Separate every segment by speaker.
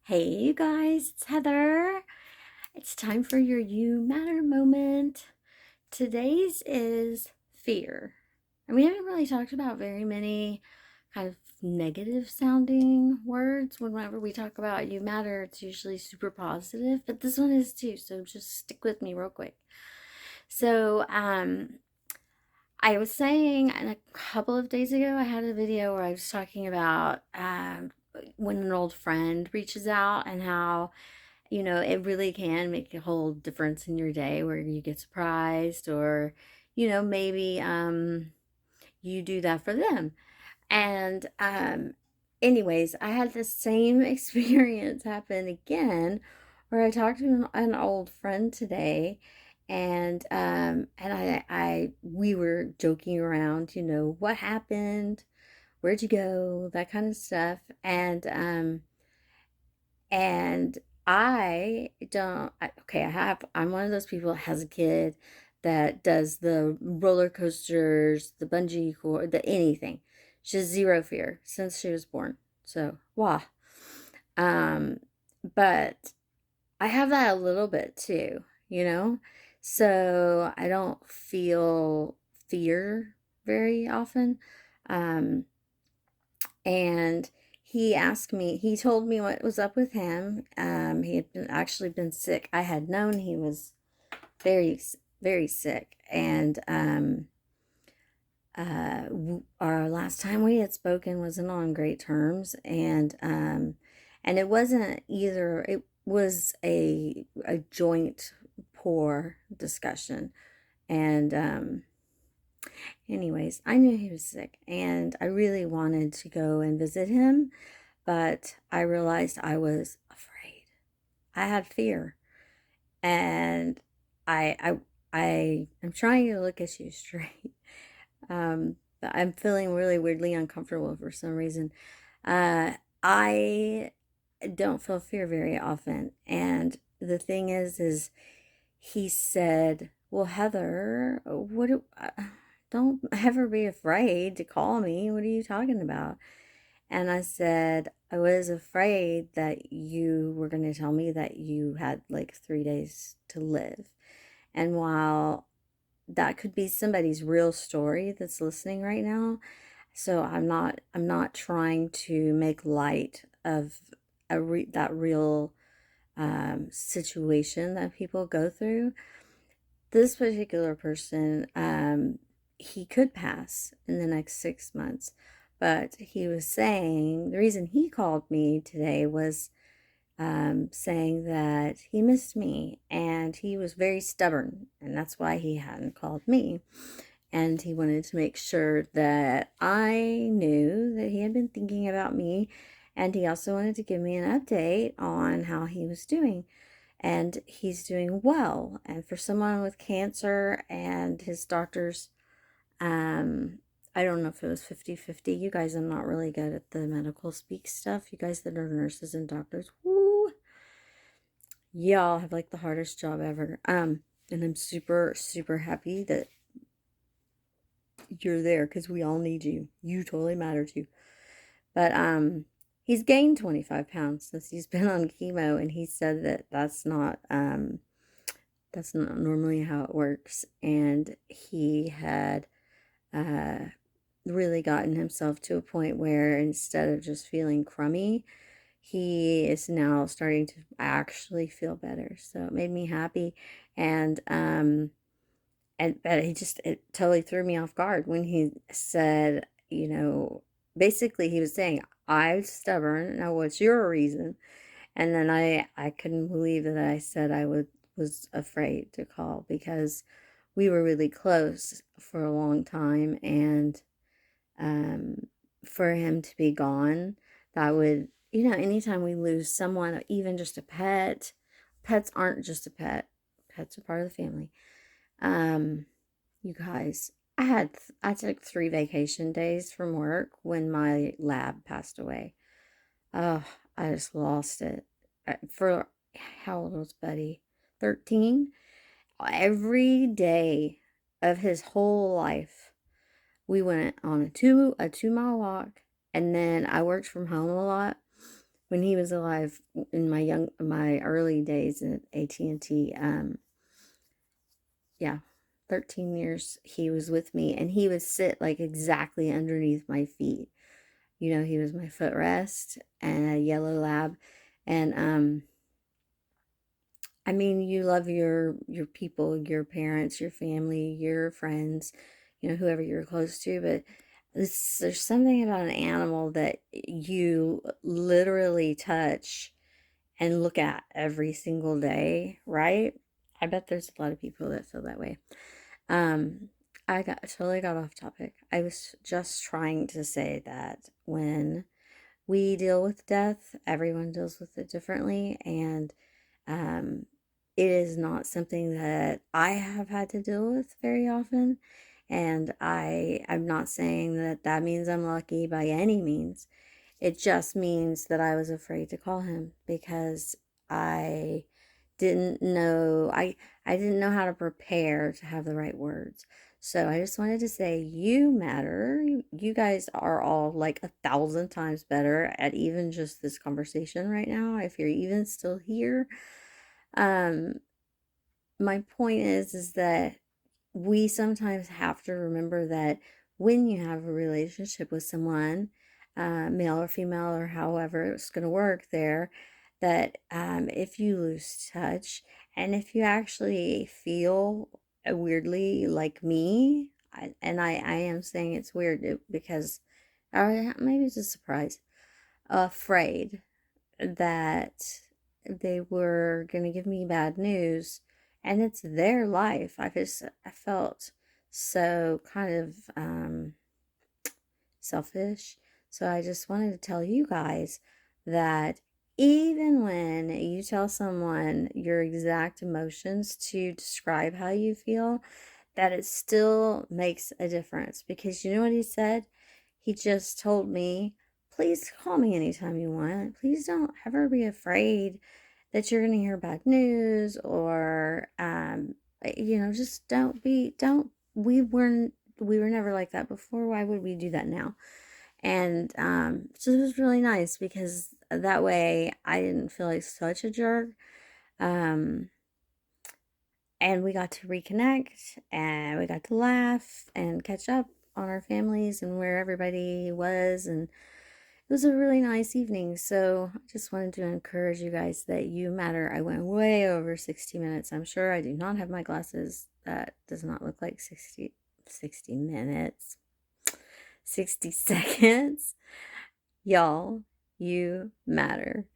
Speaker 1: Hey, you guys, it's Heather. It's time for your You Matter moment. Today's is fear. And we haven't really talked about very many kind of negative sounding words. Whenever we talk about You Matter, it's usually super positive, but this one is too. So just stick with me real quick. So, I was saying a couple of days ago, I had a video where I was talking about when an old friend reaches out and how, it really can make a whole difference in your day where you get surprised or, maybe you do that for them. And, anyways, I had the same experience happen again where I talked to an old friend today and we were joking around, what happened, where'd you go, that kind of stuff. And I'm one of those people that has a kid that does the roller coasters, the bungee cord, the anything. She has zero fear since she was born. So, wow. Um, but I have that a little bit too, you know? So I don't feel fear very often. Um, and he told me what was up with him. He had actually been sick. I had known he was very, very sick. And our last time we had spoken wasn't on great terms. And it wasn't either, it was a joint poor discussion. And, anyways, I knew he was sick and I really wanted to go and visit him, but I realized I was afraid. I had fear. And I I I am trying to look at you straight. But I'm feeling really weirdly uncomfortable for some reason. I don't feel fear very often. And the thing is he said, "Well, Heather, don't ever be afraid to call me. What are you talking about?" And I said, "I was afraid that you were going to tell me that you had like 3 days to live." And while that could be somebody's real story that's listening right now, so I'm not trying to make light of that real situation that people go through. This particular person, he could pass in the next 6 months, but he was saying the reason he called me today was saying that he missed me and he was very stubborn, and that's why he hadn't called me. And he wanted to make sure that I knew that he had been thinking about me. And he also wanted to give me an update on how he was doing. And he's doing well. And for someone with cancer and his doctors, um, I don't know if it was 50-50. You guys, I'm not really good at the medical speak stuff. You guys that are nurses and doctors, woo, y'all have like the hardest job ever. And I'm super, super happy that you're there because we all need you. You totally matter too. But he's gained 25 pounds since he's been on chemo, and he said that that's not normally how it works. And he had uh really gotten himself to a point where instead of just feeling crummy, he is now starting to actually feel better. So it made me happy. And but it totally threw me off guard when he said, basically he was saying, "I'm stubborn. Now what's your reason?" And then I couldn't believe that I said was afraid to call because we were really close for a long time. And um for him to be gone, that would, anytime we lose someone, even just a pet, pets aren't just a pet, pets are part of the family. um you guys, I took 3 vacation days from work when my lab passed away. Oh, I just lost it. For how old was Buddy? 13. Every day of his whole life, we went on a 2 mile walk, and then I worked from home a lot. when he was alive in my early days at AT&T. Yeah, 13 years he was with me, and he would sit like exactly underneath my feet. You know, he was my footrest and a yellow lab. And I mean, you love your people, your parents, your family, your friends, you know, whoever you're close to, but there's something about an animal that you literally touch and look at every single day, right? I bet there's a lot of people that feel that way. Um, I totally got off topic. I was just trying to say that when we deal with death, everyone deals with it differently, and um, it is not something that I have had to deal with very often. And I'm not saying that that means I'm lucky by any means. It just means that I was afraid to call him because I didn't know I didn't know how to prepare to have the right words. So I just wanted to say you matter. You guys are all like 1,000 times better at even just this conversation right now. If you're even still here, um, my point is that we sometimes have to remember that when you have a relationship with someone, male or female or however it's going to work there, that if you lose touch and if you actually feel weirdly like me, I am saying it's weird because, or maybe it's a surprise, afraid that they were going to give me bad news, and it's their life. I felt so kind of selfish. So I just wanted to tell you guys that even when you tell someone your exact emotions to describe how you feel, that it still makes a difference. Because you know what he said? He just told me, please call me anytime you want. Please don't ever be afraid that you're going to hear bad news or, you know, just don't, we were never like that before. Why would we do that now? And so it was really nice because that way I didn't feel like such a jerk. Um, and we got to reconnect and we got to laugh and catch up on our families and where everybody was. And it was a really nice evening. So I just wanted to encourage you guys that you matter. I went way over 60 minutes. I'm sure I do not have my glasses. That does not look like 60 minutes. 60 seconds. Y'all, you matter.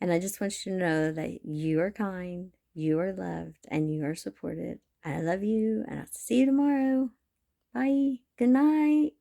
Speaker 1: And I just want you to know that you are kind, you are loved, and you are supported. I love you, and I'll see you tomorrow. Bye. Good night.